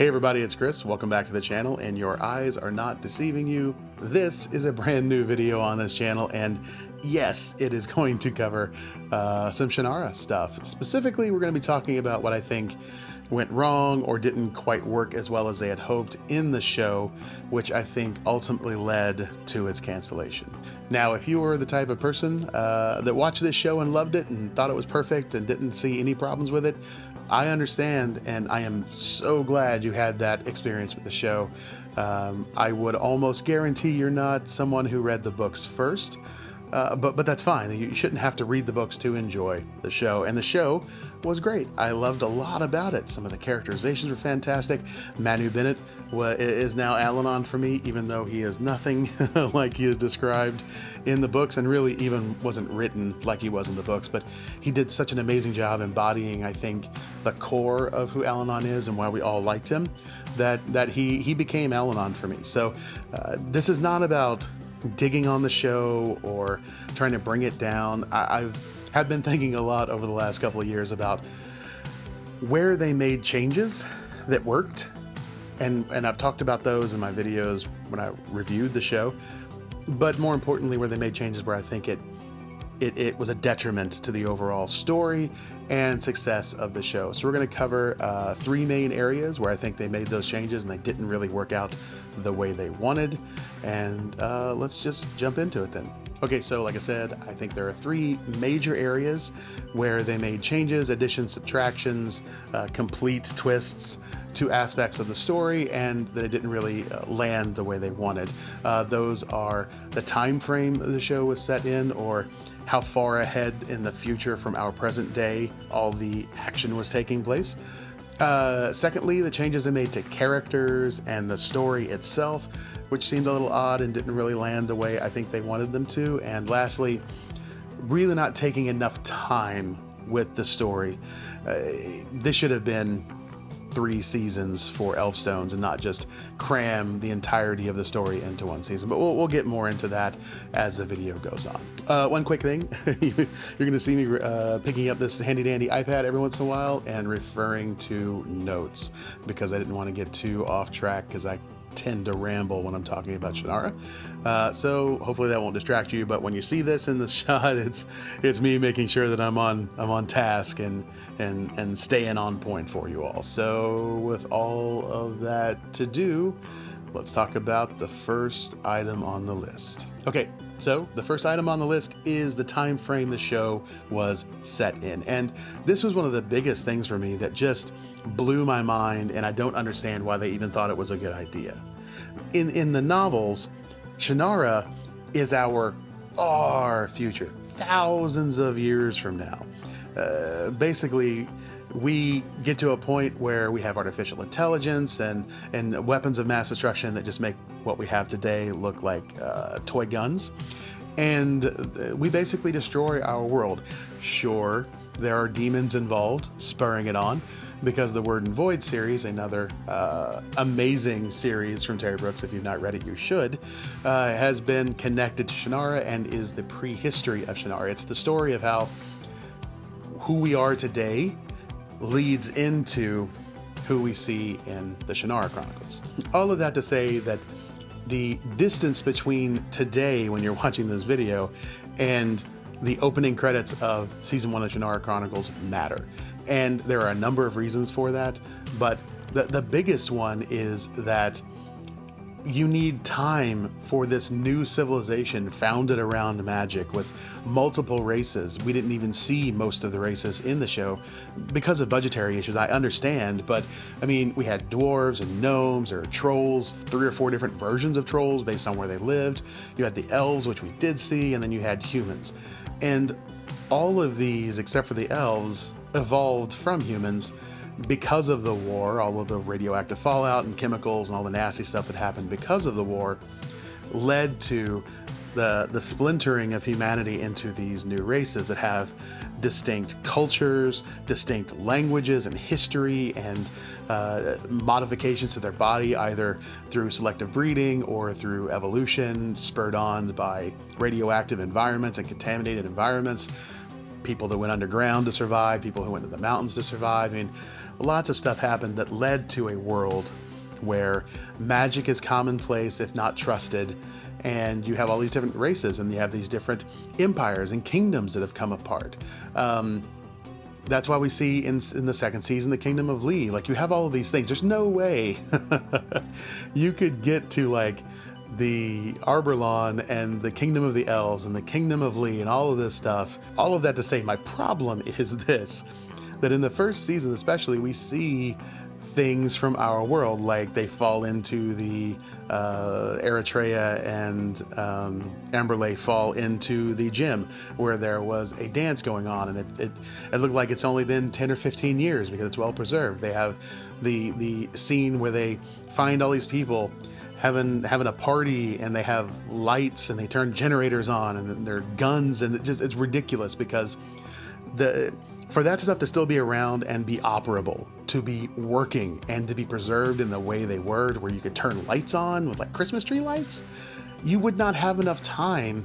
Hey everybody, it's Chris. Welcome back to the channel, and your eyes are not deceiving you. This is a brand new video on this channel, and yes, it is going to cover some Shannara stuff. Specifically, we're going to be talking about what I think went wrong or didn't quite work as well as they had hoped in the show, which I think ultimately led to its cancellation. Now, if you were the type of person that watched this show and loved it and thought it was perfect and didn't see any problems with it, I understand, and I am so glad you had that experience with the show. I would almost guarantee you're not someone who read the books first, but that's fine. You shouldn't have to read the books to enjoy the show, and the show was great. I loved a lot about it. Some of the characterizations were fantastic. Manu Bennett is now Al-Anon for me, even though he is nothing like he is described in the books, and really even wasn't written like he was in the books, but he did such an amazing job embodying, I think, the core of who Al-Anon is and why we all liked him, that he became Al-Anon for me. So this is not about digging on the show or trying to bring it down. I've been thinking a lot over the last couple of years about where they made changes that worked, and I've talked about those in my videos when I reviewed the show, but more importantly, where they made changes where I think it was a detriment to the overall story and success of the show. So we're going to cover three main areas where I think they made those changes and they didn't really work out the way they wanted. And let's just jump into it then. Okay, so like I said, I think there are three major areas where they made changes, additions, subtractions, complete twists to aspects of the story, and that it didn't really land the way they wanted. Those are the time frame the show was set in, or how far ahead in the future from our present day all the action was taking place. Secondly, the changes they made to characters and the story itself, which seemed a little odd and didn't really land the way I think they wanted them to. And lastly, really not taking enough time with the story. This should have been 3 seasons for Elfstones and not just cram the entirety of the story into 1 season. But we'll get more into that as the video goes on. One quick thing, you're going to see me picking up this handy dandy iPad every once in a while and referring to notes, because I didn't want to get too off track, because I tend to ramble when I'm talking about Shannara. So hopefully that won't distract you, but when you see this in the shot, it's me making sure that I'm on task and staying on point for you all. So with all of that to do, let's talk about the first item on the list. Okay, so the first item on the list is the time frame the show was set in. And this was one of the biggest things for me that just blew my mind, and I don't understand why they even thought it was a good idea. In the novels, Shannara is our far future, thousands of years from now. Basically, we get to a point where we have artificial intelligence and weapons of mass destruction that just make what we have today look like toy guns. And we basically destroy our world. Sure, there are demons involved, spurring it on, because the Word and Void series, another amazing series from Terry Brooks, if you've not read it, you should, has been connected to Shannara and is the prehistory of Shannara. It's the story of how who we are today leads into who we see in the Shannara Chronicles. All of that to say that the distance between today, when you're watching this video, and the opening credits of season 1 of Shannara Chronicles matter. And there are a number of reasons for that, but the biggest one is that you need time for this new civilization founded around magic with multiple races. We didn't even see most of the races in the show because of budgetary issues, I understand, but I mean, we had dwarves and gnomes or trolls, 3 or 4 different versions of trolls based on where they lived. You had the elves, which we did see, and then you had humans. And all of these, except for the elves, evolved from humans because of the war. All of the radioactive fallout and chemicals and all the nasty stuff that happened because of the war led to the splintering of humanity into these new races that have distinct cultures, distinct languages and history, and modifications to their body, either through selective breeding or through evolution spurred on by radioactive environments and contaminated environments. people that went underground to survive, people who went to the mountains to survive. I mean, lots of stuff happened that led to a world where magic is commonplace, if not trusted, and you have all these different races, and you have these different empires and kingdoms that have come apart. That's why we see in the second season the Kingdom of Lee. Like, you have all of these things. There's no way you could get to like the Arberlon and the Kingdom of the Elves and the Kingdom of Lee and all of this stuff. All of that to say, my problem is this, that in the first season especially, we see things from our world, like they fall into the Eritrea, and Amberley fall into the gym where there was a dance going on, and it looked like it's only been 10 or 15 years because it's well preserved. They have the scene where they find all these people having a party, and they have lights, and they turn generators on, and there are guns, and it's ridiculous because for that stuff to still be around and be operable, to be working and to be preserved in the way they were, to where you could turn lights on with like Christmas tree lights, you would not have enough time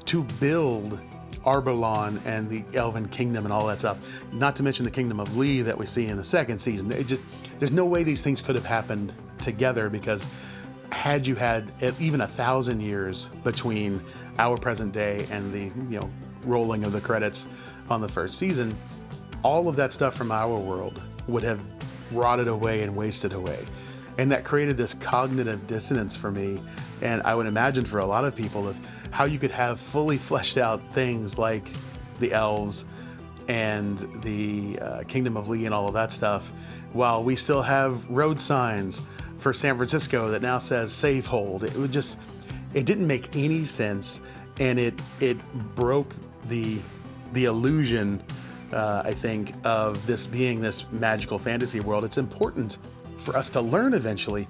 to build Arberlon and the Elven Kingdom and all that stuff. Not to mention the Kingdom of Lee that we see in the second season. There's no way these things could have happened together, because had you had even 1,000 years between our present day and the rolling of the credits on the first season, all of that stuff from our world would have rotted away and wasted away. And that created this cognitive dissonance for me, and I would imagine for a lot of people, of how you could have fully fleshed out things like the elves and the Kingdom of Lee and all of that stuff, while we still have road signs for San Francisco that now says safe hold. It didn't make any sense, and it broke the illusion, I think, of this being this magical fantasy world. It's important for us to learn eventually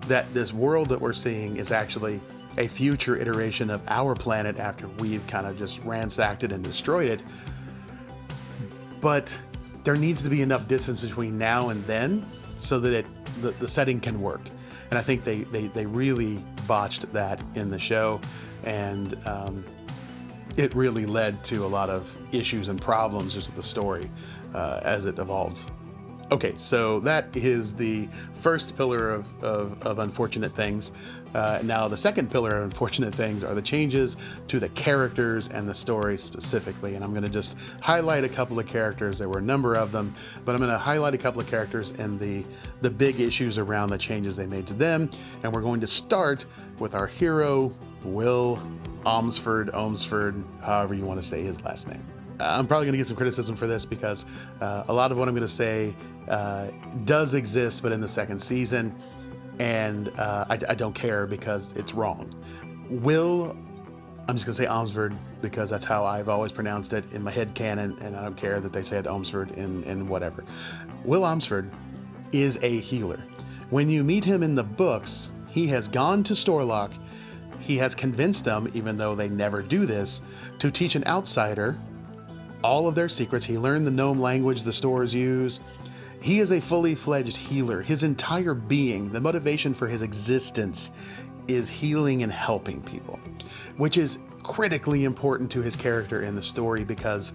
that this world that we're seeing is actually a future iteration of our planet after we've kind of just ransacked it and destroyed it. But there needs to be enough distance between now and then so that the setting can work. And I think they really botched that in the show, and it really led to a lot of issues and problems just with the story as it evolved. Okay, so that is the first pillar of unfortunate things. Now, the second pillar of unfortunate things are the changes to the characters and the story specifically. And I'm going to just highlight a couple of characters. There were a number of them, but I'm going to highlight a couple of characters and the big issues around the changes they made to them. And we're going to start with our hero, Will Ohmsford, however you want to say his last name. I'm probably going to get some criticism for this because a lot of what I'm going to say does exist, but in the second season, and I don't care because it's wrong. Will, I'm just going to say Ohmsford because that's how I've always pronounced it in my head canon, and I don't care that they said Ohmsford in whatever. Will Ohmsford is a healer. When you meet him in the books, he has gone to Storlock. He has convinced them, even though they never do this, to teach an outsider all of their secrets. He learned the gnome language the stores use. He is a fully fledged healer. His entire being, the motivation for his existence, is healing and helping people, which is critically important to his character in the story, because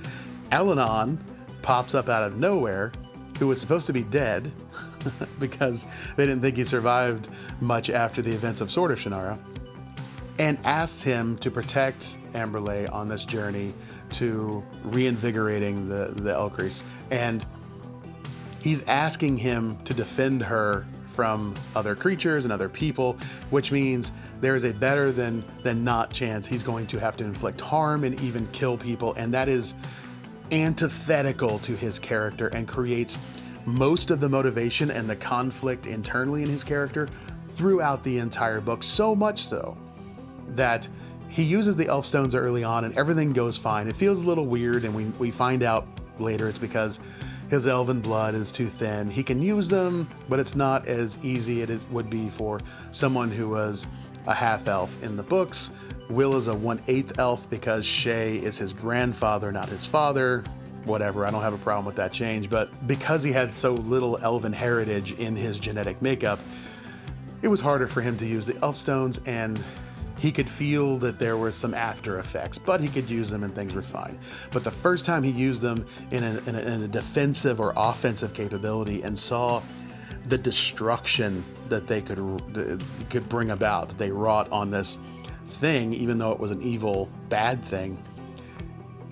Elanon pops up out of nowhere, who was supposed to be dead because they didn't think he survived much after the events of Sword of Shannara, and asks him to protect Amberley on this journey to reinvigorating the Elcrease. And he's asking him to defend her from other creatures and other people, which means there is a better than not chance he's going to have to inflict harm and even kill people. And that is antithetical to his character and creates most of the motivation and the conflict internally in his character throughout the entire book. So much so that he uses the Elfstones early on and everything goes fine. It feels a little weird, and we find out later it's because his elven blood is too thin. He can use them, but it's not as easy as it would be for someone who was a half-elf in the books. Will is a 1/8 elf because Shay is his grandfather, not his father. Whatever, I don't have a problem with that change, but because he had so little elven heritage in his genetic makeup, it was harder for him to use the Elfstones, and he could feel that there were some after effects, but he could use them and things were fine. But the first time he used them in a defensive or offensive capability and saw the destruction that they could bring about, that they wrought on this thing, even though it was an evil, bad thing,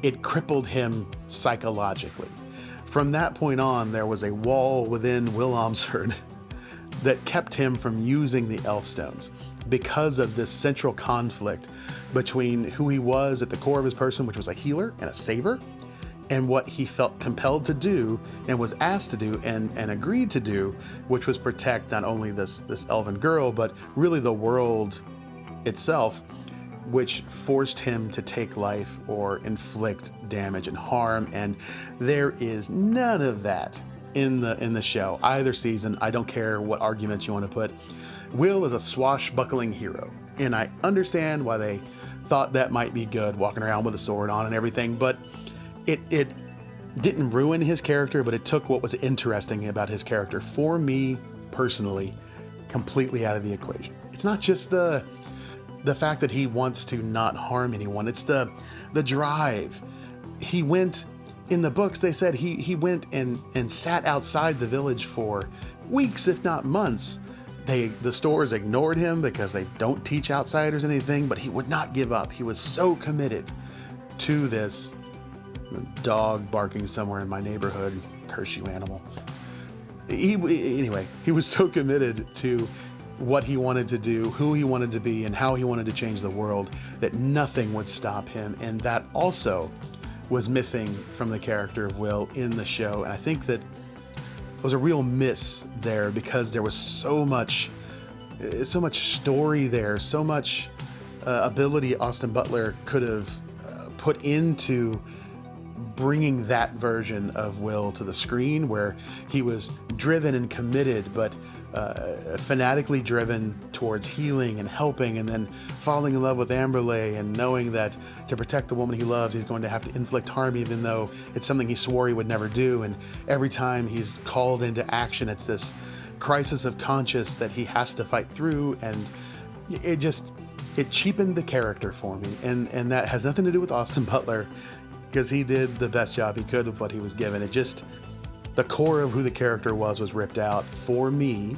it crippled him psychologically. From that point on, there was a wall within Will Omsford that kept him from using the Elfstones because of this central conflict between who he was at the core of his person, which was a healer and a saver, and what he felt compelled to do and was asked to do and agreed to do, which was protect not only this elven girl, but really the world itself, which forced him to take life or inflict damage and harm. And there is none of that in the show, either season. I don't care what arguments you want to put. Will is a swashbuckling hero, and I understand why they thought that might be good, walking around with a sword on and everything, but it didn't ruin his character, but it took what was interesting about his character, for me personally, completely out of the equation. It's not just the fact that he wants to not harm anyone, it's the drive. He went, in the books they said he went and sat outside the village for weeks, if not months. The stores ignored him because they don't teach outsiders anything, but he would not give up. He was so committed to this dog barking somewhere in my neighborhood. Curse you, animal. Anyway, he was so committed to what he wanted to do, who he wanted to be, and how he wanted to change the world that nothing would stop him. And that also was missing from the character of Will in the show. And I think that it was a real miss there because there was so much story there, so much ability Austin Butler could have put into bringing that version of Will to the screen, where he was driven and committed, but fanatically driven towards healing and helping, and then falling in love with Amberley and knowing that to protect the woman he loves, he's going to have to inflict harm, even though it's something he swore he would never do. And every time he's called into action, it's this crisis of conscience that he has to fight through, and it cheapened the character for me. And that has nothing to do with Austin Butler, because he did the best job he could with what he was given. The core of who the character was ripped out for me,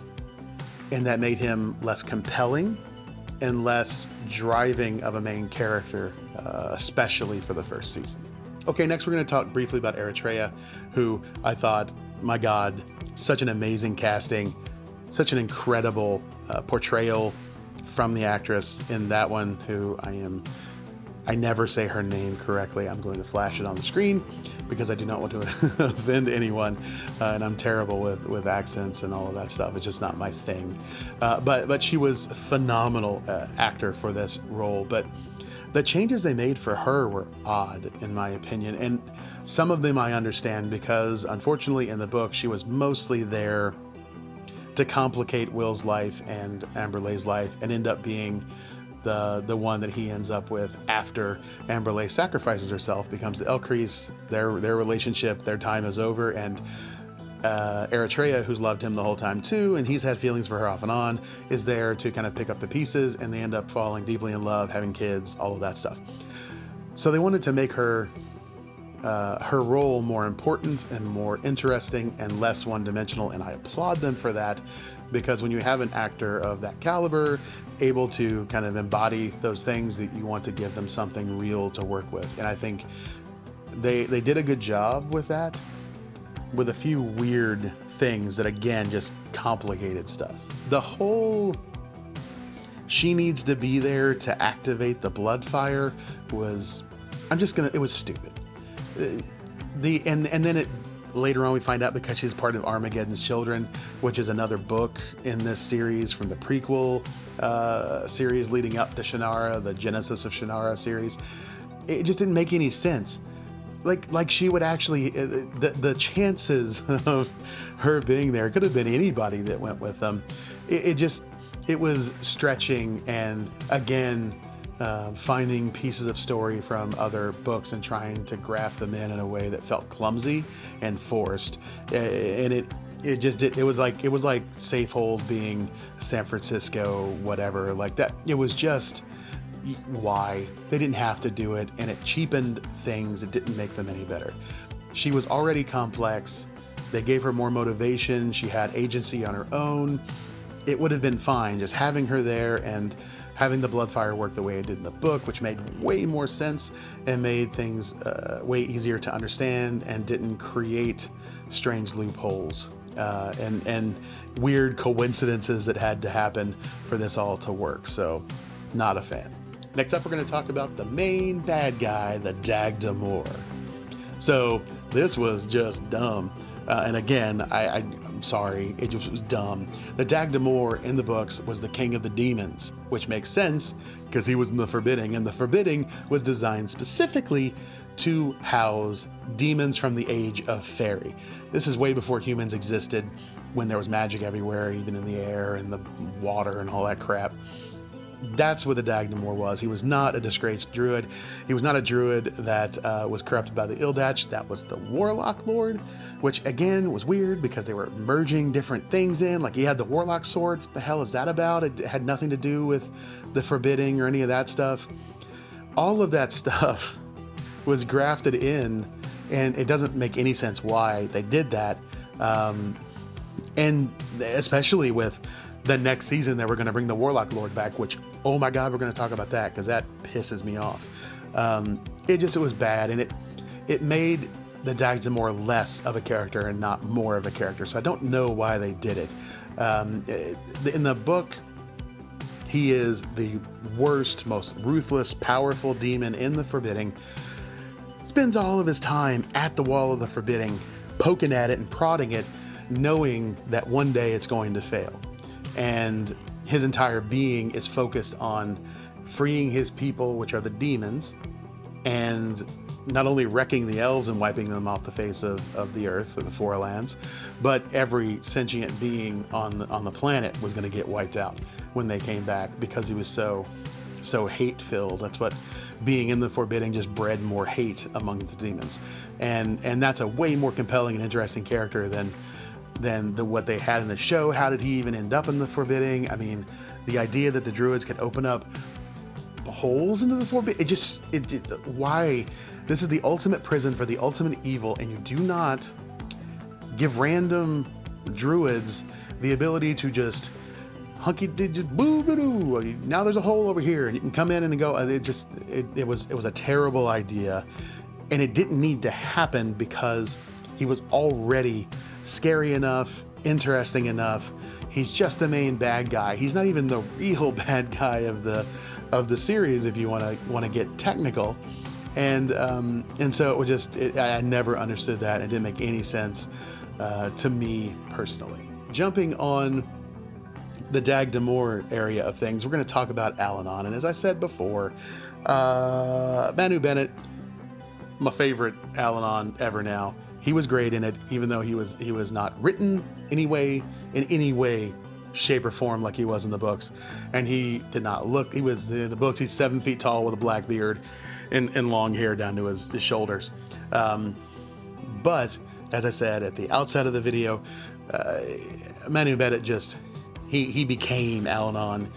and that made him less compelling and less driving of a main character, especially for the first season. Okay, next we're going to talk briefly about Eritrea, who I thought, my God, such an amazing casting, such an incredible portrayal from the actress in that one, who I never say her name correctly. I'm going to flash it on the screen because I do not want to offend anyone, and I'm terrible with accents and all of that stuff. It's just not my thing. But she was a phenomenal actor for this role. But the changes they made for her were odd, in my opinion, and some of them I understand because, unfortunately, in the book, she was mostly there to complicate Will's life and Amberley's life, and end up being the one that he ends up with after Amberley sacrifices herself, becomes the Elcrease. Their relationship, their time is over, and Eritrea, who's loved him the whole time too, and he's had feelings for her off and on, is there to kind of pick up the pieces, and they end up falling deeply in love, having kids, all of that stuff. So they wanted to make her role more important and more interesting and less one-dimensional, and I applaud them for that, because when you have an actor of that caliber able to kind of embody those things, that you want to give them something real to work with. And I think they did a good job with that, with a few weird things that, again, just complicated stuff. The whole she needs to be there to activate the blood fire was, it was stupid. And then it, later on we find out, because she's part of Armageddon's Children, which is another book in this series from the prequel series leading up to Shannara, the Genesis of Shannara series. It just didn't make any sense. Like she would actually, the chances of her being there, could have been anybody that went with them. It was stretching, and again, finding pieces of story from other books and trying to graft them in a way that felt clumsy and forced. And it was like Safehold being San Francisco, whatever, like that. It was just why. They didn't have to do it, and it cheapened things. It didn't make them any better. She was already complex. They gave her more motivation. She had agency on her own. It would have been fine just having her there and having the Bloodfire work the way it did in the book, which made way more sense and made things way easier to understand and didn't create strange loopholes and weird coincidences that had to happen for this all to work. So, not a fan. Next up, we're going to talk about the main bad guy, the Dag Damor. So, this was just dumb. And again, I'm sorry, it just was dumb. The Dag Damor in the books was the king of the demons, which makes sense because he was in the Forbidding, and the Forbidding was designed specifically to house demons from the age of fairy. This is way before humans existed, when there was magic everywhere, even in the air and the water and all that crap. That's what the Dag Damor was. He was not a disgraced druid. He was not a druid that was corrupted by the Ildach. That was the Warlock Lord, which again was weird because they were merging different things in. Like he had the Warlock Sword. What the hell is that about? It had nothing to do with the Forbidding or any of that stuff. All of that stuff was grafted in, and it doesn't make any sense why they did that. And especially with the next season that we're going to bring the Warlock Lord back, which, oh my God, we're going to talk about that because that pisses me off. It was bad, and it made the Dag Damor less of a character and not more of a character. So I don't know why they did it. In the book, he is the worst, most ruthless, powerful demon in the Forbidding. Spends all of his time at the wall of the Forbidding, poking at it and prodding it, knowing that one day it's going to fail. And his entire being is focused on freeing his people, which are the demons, and not only wrecking the elves and wiping them off the face of the earth, or the Four Lands, but every sentient being on the planet was going to get wiped out when they came back because he was so hate-filled. That's what being in the Forbidding just bred more hate amongst the demons. And that's a way more compelling and interesting character than what they had in the show. How did he even end up in the Forbidding? I mean, the idea that the druids could open up holes into the Forbidding, why? This is the ultimate prison for the ultimate evil, and you do not give random druids the ability to just boo. Now there's a hole over here, and you can come in and go. It was a terrible idea, and it didn't need to happen because he was already scary enough, interesting enough. He's just the main bad guy. He's not even the real bad guy of the series, if you want to get technical. And so it would I never understood that. It didn't make any sense to me personally. Jumping on the Dag Damor area of things, we're going to talk about Al-Anon. And as I said before, Manu Bennett, my favorite Al-Anon ever now. He was great in it, even though he was not written in any way, shape, or form like he was in the books. And he did not look. He was in the books. He's 7 feet tall with a black beard and long hair down to his shoulders. But as I said at the outset of the video, Manu Bennett he became Al-Anon,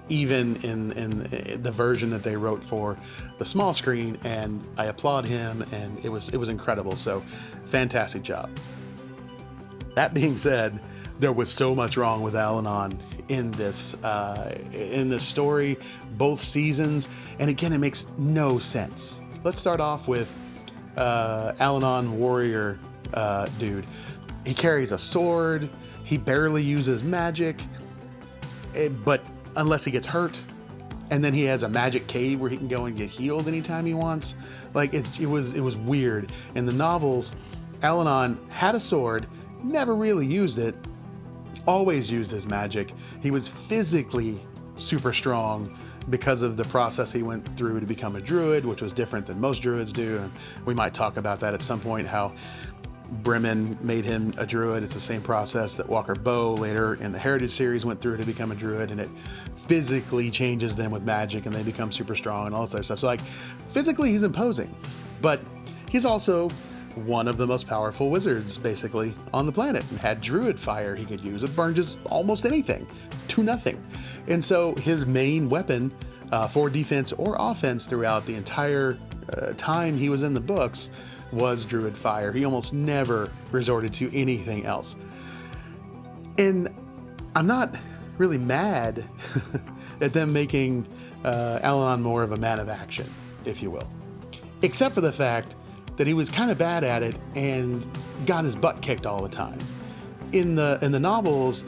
even in the version that they wrote for the small screen, and I applaud him, and it was incredible. So fantastic job. That being said, there was so much wrong with Al-Anon in this story, both seasons, and again, it makes no sense. Let's start off with Al-Anon warrior dude. He carries a sword. He barely uses magic, but unless he gets hurt, and then he has a magic cave where he can go and get healed anytime he wants. Like it was weird. In the novels, Al-Anon had a sword, never really used it, always used his magic. He was physically super strong because of the process he went through to become a druid, which was different than most druids do. And we might talk about that at some point, how Bremen made him a druid. It's the same process that Walker Bow later in the Heritage series went through to become a druid, and it physically changes them with magic and they become super strong and all this other stuff. So like physically he's imposing, but he's also one of the most powerful wizards basically on the planet, and had druid fire he could use. It burned just almost anything to nothing. And so his main weapon for defense or offense throughout the entire time he was in the books was Druid Fire. He almost never resorted to anything else. And I'm not really mad at them making Al-Anon more of a man of action, if you will. Except for the fact that he was kind of bad at it and got his butt kicked all the time. In the novels,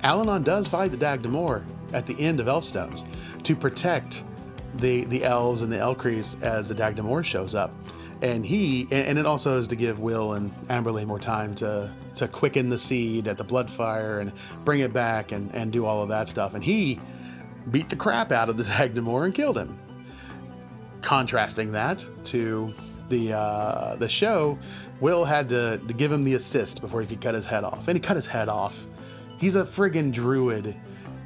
Al-Anon does fight the Dagdamor at the end of Elfstones to protect the elves and the Elcrees as the Dagdamor shows up. And it also is to give Will and Amberley more time to quicken the seed at the Bloodfire and bring it back and do all of that stuff. And he beat the crap out of the Dagdamor and killed him. Contrasting that to the show, Will had to give him the assist before he could cut his head off. And he cut his head off. He's a friggin' druid,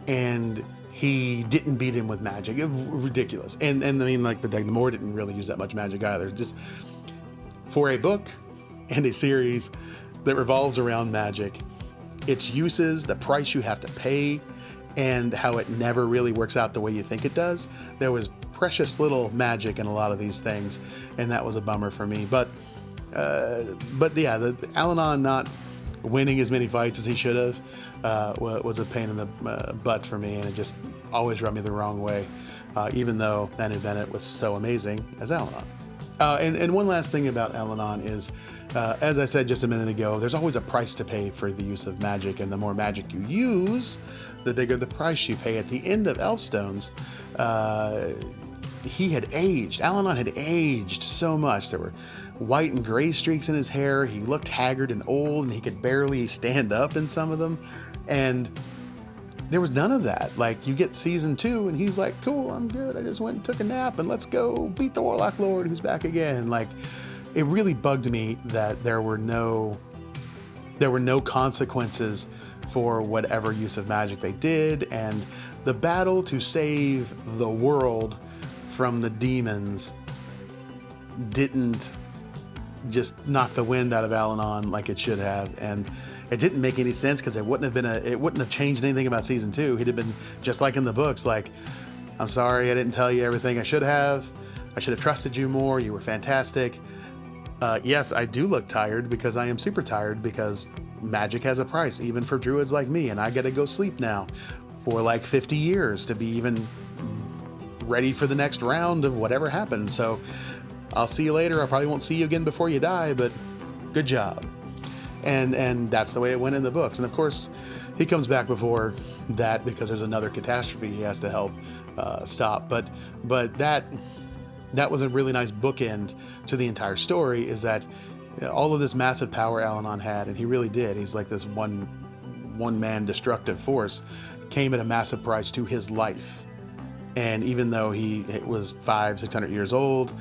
and he didn't beat him with magic. It was ridiculous. And I mean, like, the Dagdamor didn't really use that much magic either. Just for a book and a series that revolves around magic, its uses, the price you have to pay, and how it never really works out the way you think it does. There was precious little magic in a lot of these things, and that was a bummer for me. But yeah, the Al-Anon not winning as many fights as he should have was a pain in the butt for me, and it just always rubbed me the wrong way, even though Manu Bennett was so amazing as Al-Anon. And one last thing about Al-Anon is, as I said just a minute ago, there's always a price to pay for the use of magic, and the more magic you use, the bigger the price you pay. At the end of Elfstones, he had aged. Al-Anon had aged so much. There were white and gray streaks in his hair. He looked haggard and old, and he could barely stand up in some of them. And there was none of that. Like, you get season 2, and he's like, cool, I'm good. I just went and took a nap, and let's go beat the Warlock Lord who's back again. Like, it really bugged me that there were no consequences for whatever use of magic they did, and the battle to save the world from the demons didn't just knock the wind out of Al-Anon like it should have. And it didn't make any sense, because it wouldn't have changed anything about season 2. He'd have been just like in the books, like, I'm sorry I didn't tell you everything I should have. I should have trusted you more. You were fantastic. Yes, I do look tired, because I am super tired, because magic has a price, even for druids like me, and I gotta go sleep now for like 50 years to be even ready for the next round of whatever happens. So I'll see you later. I probably won't see you again before you die, but good job. And that's the way it went in the books. And of course, he comes back before that because there's another catastrophe he has to help stop. But that was a really nice bookend to the entire story, is that all of this massive power Al-Anon had, and he really did. He's like this one-man destructive force, came at a massive price to his life. And even though he was 500-600 years old,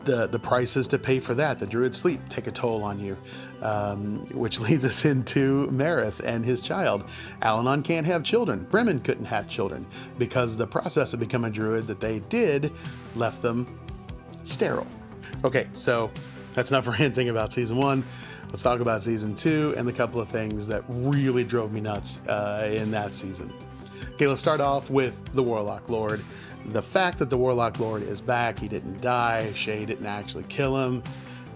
the prices to pay for that, the druid sleep, take a toll on you, which leads us into Marith and his child. Al-Anon can't have children. Bremen couldn't have children, because the process of becoming a druid that they did left them sterile. Okay, so that's enough ranting about season 1. Let's talk about season 2 and the couple of things that really drove me nuts in that season. Okay, let's start off with the Warlock Lord. The fact that the Warlock Lord is back, he didn't die, Shay didn't actually kill him,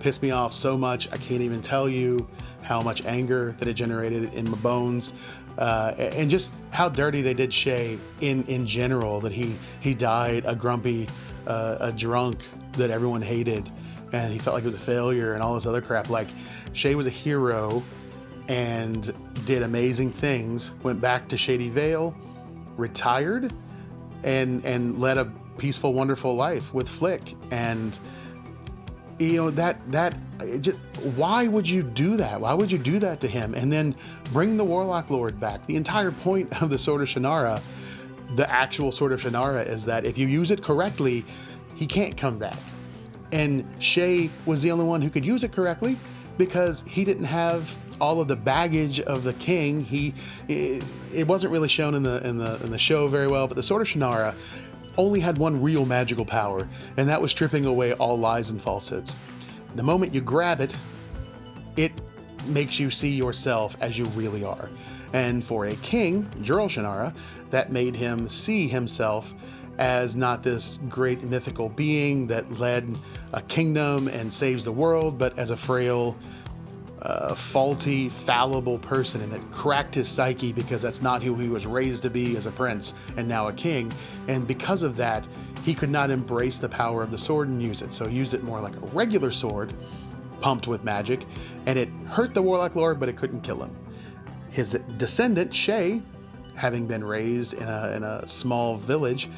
pissed me off so much, I can't even tell you how much anger that it generated in my bones. And just how dirty they did Shay in general, that he died a grumpy, a drunk that everyone hated, and he felt like he was a failure and all this other crap. Like, Shay was a hero and did amazing things, went back to Shady Vale, retired, and led a peaceful, wonderful life with Flick. And that just, why would you do that? Why would you do that to him? And then bring the Warlock Lord back. The entire point of the Sword of Shannara, the actual Sword of Shannara, is that if you use it correctly, he can't come back. And Shay was the only one who could use it correctly, because he didn't have all of the baggage of the king. It wasn't really shown in the show very well, but the Sword of Shannara only had one real magical power, and that was stripping away all lies and falsehoods. The moment you grab it, it makes you see yourself as you really are. And for a king, Jurl Shannara, that made him see himself as not this great mythical being that led a kingdom and saves the world, but as a frail, faulty, fallible person. And it cracked his psyche because that's not who he was raised to be as a prince and now a king. And because of that, he could not embrace the power of the sword and use it. So he used it more like a regular sword, pumped with magic, and it hurt the Warlock Lord, but it couldn't kill him. His descendant, Shay, having been raised in a small village,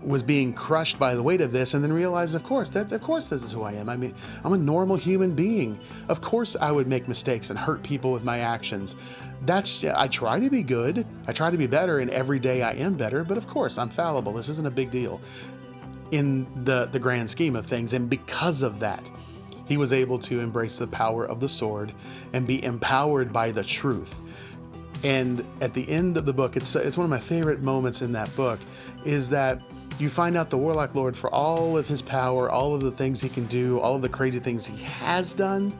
was being crushed by the weight of this, and then realized, of course this is who I am. I mean, I'm a normal human being. Of course I would make mistakes and hurt people with my actions. I try to be good. I try to be better, and every day I am better, but of course I'm fallible. This isn't a big deal in the grand scheme of things. And because of that, he was able to embrace the power of the sword and be empowered by the truth. And at the end of the book, it's one of my favorite moments in that book, is that you find out the Warlock Lord, for all of his power, all of the things he can do, all of the crazy things he has done,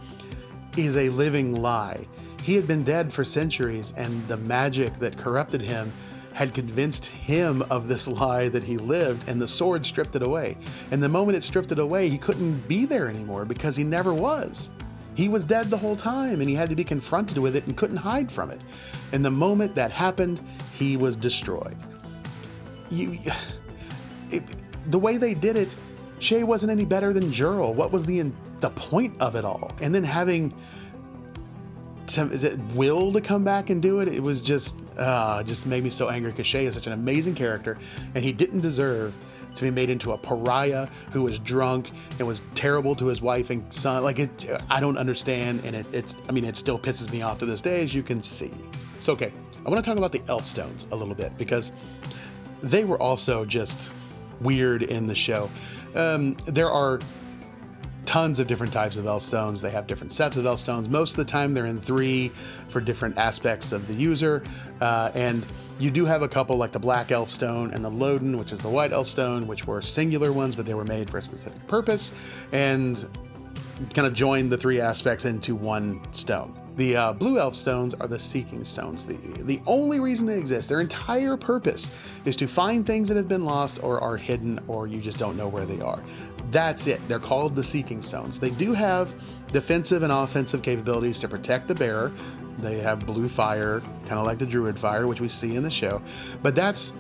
is a living lie. He had been dead for centuries, and the magic that corrupted him had convinced him of this lie that he lived, and the sword stripped it away. And the moment it stripped it away, he couldn't be there anymore because he never was. He was dead the whole time, and he had to be confronted with it and couldn't hide from it. And the moment that happened, he was destroyed. The way they did it, Shay wasn't any better than Jurl. What was the point of it all? And then having Will to come back and do it, it was just made me so angry, because Shay is such an amazing character, and he didn't deserve to be made into a pariah who was drunk and was terrible to his wife and son. I don't understand, and it still pisses me off to this day, as you can see. So, okay, I want to talk about the Elfstones a little bit, because they were also just weird in the show. There are tons of different types of Elfstones. They have different sets of Elfstones. Most of the time they're in 3 for different aspects of the user. And you do have a couple like the Black Elfstone and the Loden, which is the White Elfstone, which were singular ones, but they were made for a specific purpose and kind of joined the 3 aspects into one stone. The Blue Elfstones are the Seeking Stones. The only reason they exist, their entire purpose, is to find things that have been lost or are hidden, or you just don't know where they are. That's it. They're called the Seeking Stones. They do have defensive and offensive capabilities to protect the bearer. They have blue fire, kind of like the Druid fire, which we see in the show. But that's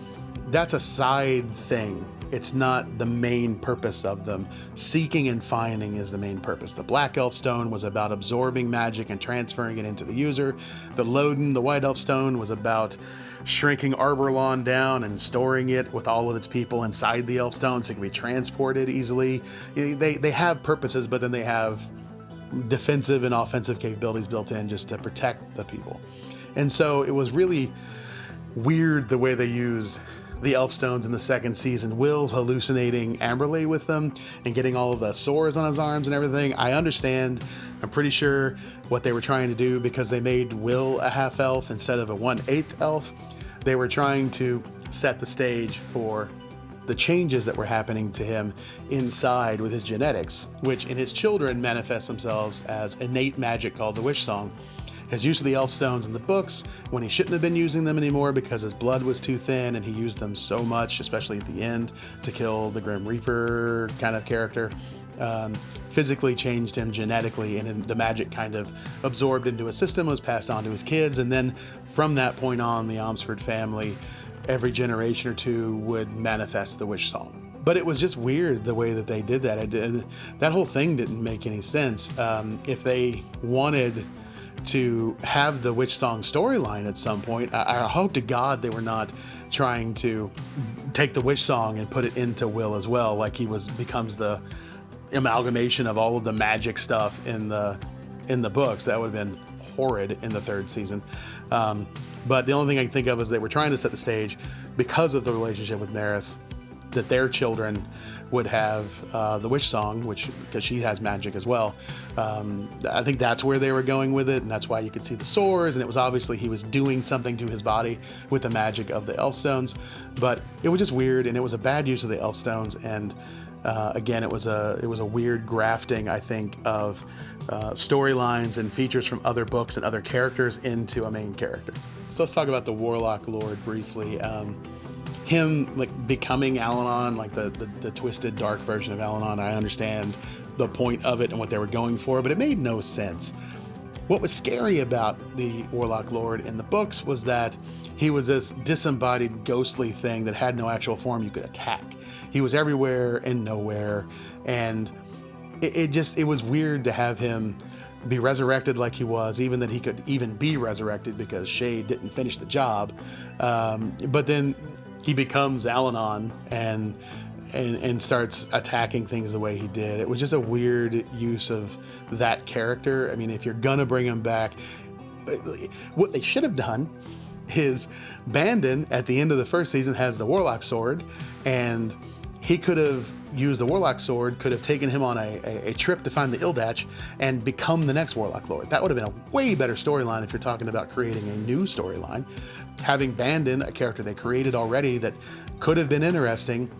a side thing. It's not the main purpose of them. Seeking and finding is the main purpose. The Black Elfstone was about absorbing magic and transferring it into the user. The Loden, the White Elfstone, was about shrinking Arborlawn down and storing it with all of its people inside the Elfstone so it can be transported easily. They have purposes, but then they have defensive and offensive capabilities built in just to protect the people. And so it was really weird the way they used the Elfstones in the second season. Will hallucinating Amberley with them and getting all of the sores on his arms and everything. I understand. I'm pretty sure what they were trying to do, because they made Will a half elf instead of a 1/8 elf. They were trying to set the stage for the changes that were happening to him inside with his genetics, which in his children manifest themselves as innate magic called the Wish Song. His use of the Elfstones in the books, when he shouldn't have been using them anymore because his blood was too thin and he used them so much, especially at the end, to kill the Grim Reaper kind of character, physically changed him genetically, and the magic kind of absorbed into his system, was passed on to his kids, and then from that point on, the Omsford family, every generation or 2, would manifest the Wish Song. But it was just weird the way that they did that. That whole thing didn't make any sense. If they wanted to have the Witch Song storyline at some point, I hope to God they were not trying to take the Witch Song and put it into Will as well, like he becomes the amalgamation of all of the magic stuff in the books. That would have been horrid in the 3rd season. But the only thing I can think of is they were trying to set the stage, because of the relationship with Marith, that their children would have the Witch Song, because she has magic as well. I think that's where they were going with it, and that's why you could see the sores, and it was obviously he was doing something to his body with the magic of the Elfstones. But it was just weird, and it was a bad use of the Elfstones, and Again, it was a weird grafting, I think, of storylines and features from other books and other characters into a main character. So let's talk about the Warlock Lord briefly. Him like becoming Al-Anon, like the twisted dark version of Al-Anon. I understand the point of it and what they were going for, but it made no sense. What was scary about the Warlock Lord in the books was that he was this disembodied, ghostly thing that had no actual form you could attack. He was everywhere and nowhere, and it was weird to have him be resurrected like he was, even that he could even be resurrected because Shay didn't finish the job. But then he becomes Al-Anon and starts attacking things the way he did. It was just a weird use of that character. I mean, if you're gonna bring him back, what they should have done is Bandon at the end of the first season has the Warlock Sword, and he could have used the Warlock Sword, could have taken him on a trip to find the Ildach and become the next Warlock Lord. That would have been a way better storyline if you're talking about creating a new storyline. Having Bandon, a character they created already that could have been interesting,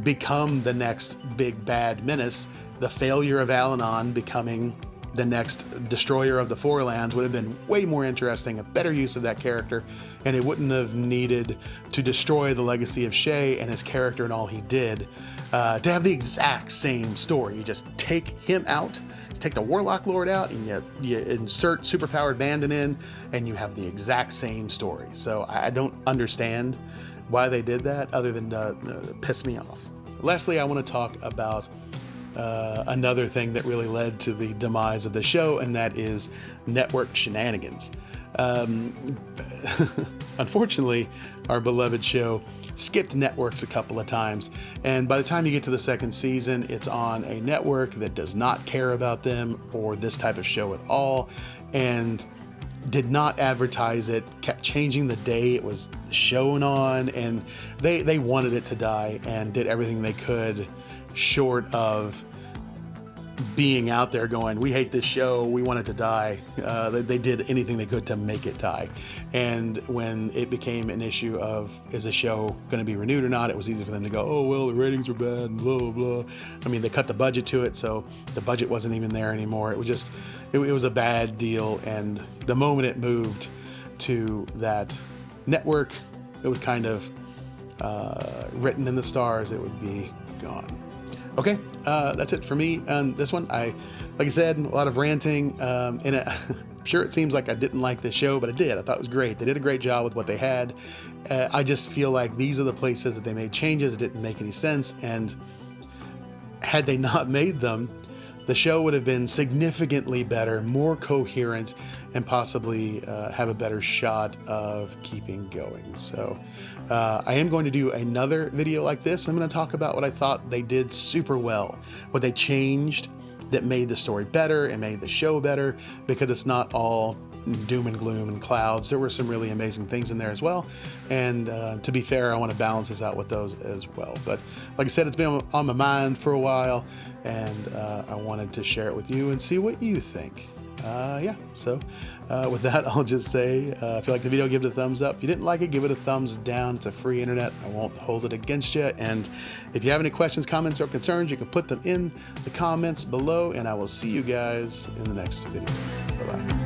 become the next big bad menace. The failure of Al-Anon becoming the next destroyer of the Four Lands would have been way more interesting, a better use of that character, and it wouldn't have needed to destroy the legacy of Shay and his character and all he did to have the exact same story. You just take him out, take the Warlock Lord out, and you insert superpowered Bandon in, and you have the exact same story. So I don't understand why they did that, other than to piss me off. Lastly, I want to talk about another thing that really led to the demise of the show, and that is network shenanigans. Unfortunately, our beloved show skipped networks a couple of times, and by the time you get to the second season, it's on a network that does not care about them or this type of show at all, and did not advertise it, kept changing the day it was shown on, and they wanted it to die and did everything they could short of being out there going, we hate this show, we want it to die. They did anything they could to make it die. And when it became an issue of, is the show going to be renewed or not, it was easy for them to go, oh, well, the ratings are bad, and blah, blah, blah. I mean, they cut the budget to it, so the budget wasn't even there anymore. It was just, it was a bad deal. And the moment it moved to that network, it was kind of written in the stars, it would be gone. Okay, that's it for me on this one. Like I said, a lot of ranting, and I'm sure it seems like I didn't like this show, but I did. I thought it was great. They did a great job with what they had. I just feel like these are the places that they made changes that didn't make any sense, and had they not made them, the show would have been significantly better, more coherent, and possibly have a better shot of keeping going. So I am going to do another video like this. I'm going to talk about what I thought they did super well, what they changed that made the story better and made the show better, because it's not all doom and gloom and clouds. There were some really amazing things in there as well. And to be fair, I want to balance this out with those as well. But like I said, it's been on my mind for a while, and I wanted to share it with you and see what you think. So with that, I'll just say, if you like the video, give it a thumbs up. If you didn't like it, give it a thumbs down. It's a free internet. I won't hold it against you. And if you have any questions, comments, or concerns, you can put them in the comments below, and I will see you guys in the next video. Bye-bye.